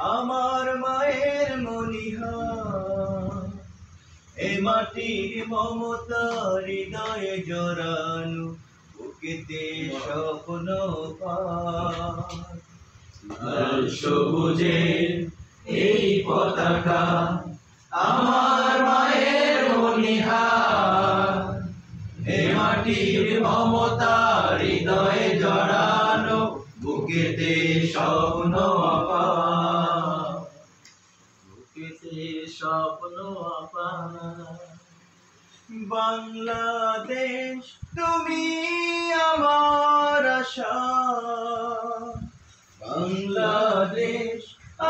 আমার মায়ের মনিহা এ মাটির মমতা হৃদয়ে জড়ানো বুকেতে স্বপ্ন লাল সবুজের এই পতাকা আমার মায়ের মনিহা এ মাটির মমতা হৃদয়ে জড়ানো বুকেতে স্বপ্ন বুকেতে স্বপ্ন বাংলাদেশ তুমি আমার আশা বাংলাদেশ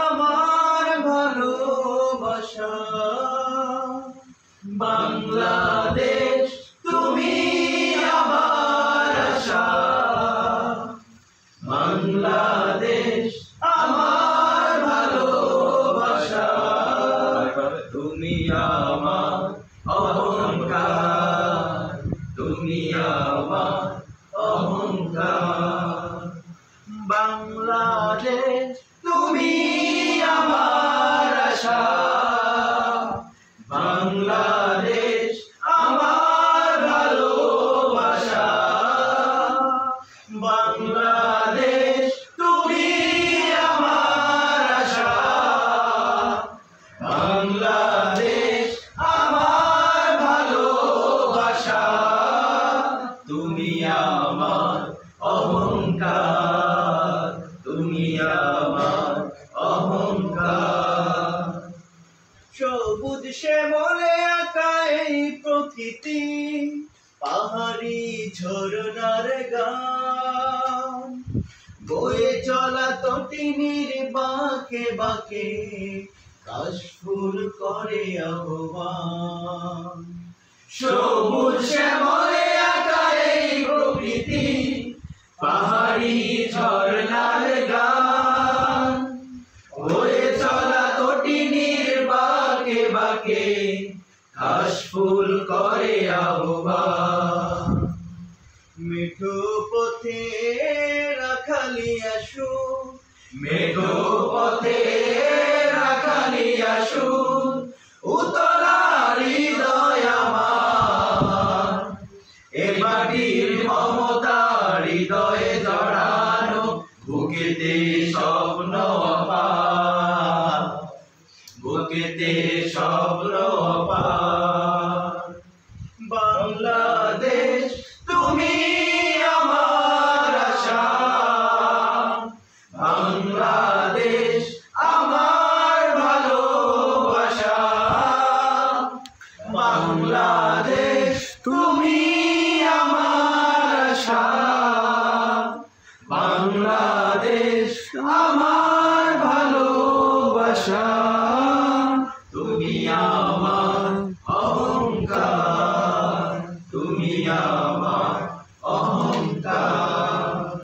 আমার ভালোবাসা বাংলাদেশ তুমি আমার আশা বাংলাদেশ আমার ভালোবাসা তুমি আমার অহংকার তুমি আমার অহংকার বাংলাদেশ তুমি আমার আশা বাংলাদেশ আমার ভালোবাসা বাংলাদেশ তুমি আমার আশা বাংলাদেশ আমার ভালোবাসা তুমি আমার অহংকার তুমি আমার অহংকার সবুজ শ্যামলে আঁকা এই প্রকৃতি পাহাড়ি ঝরনার গান বয়ে চলা তটিনীর বাঁকে বাঁকে কাশফুল করে আহ্বান সবুজ শ্যামলে আঁকা এই প্রকৃতি পাহাড়ি ঝরনার গান বয়ে চলা তটিনীর বাঁকে বাঁকে কাশফুল করে আহ্বান মেঠো পথে রাখালি আসু মেঠো পথে রাখালি আসু উতলা হৃদয় আমার এ মাটির মমতা হৃদয়ে জড়ানো বুকেতে স্বপ্ন বুকেতে স্বপ্ন বাংলাদেশ তুমি আমার আশা বাংলাদেশ আমার ভালোবাসা বাংলাদেশ তুমি আমার আশা বাংলাদেশ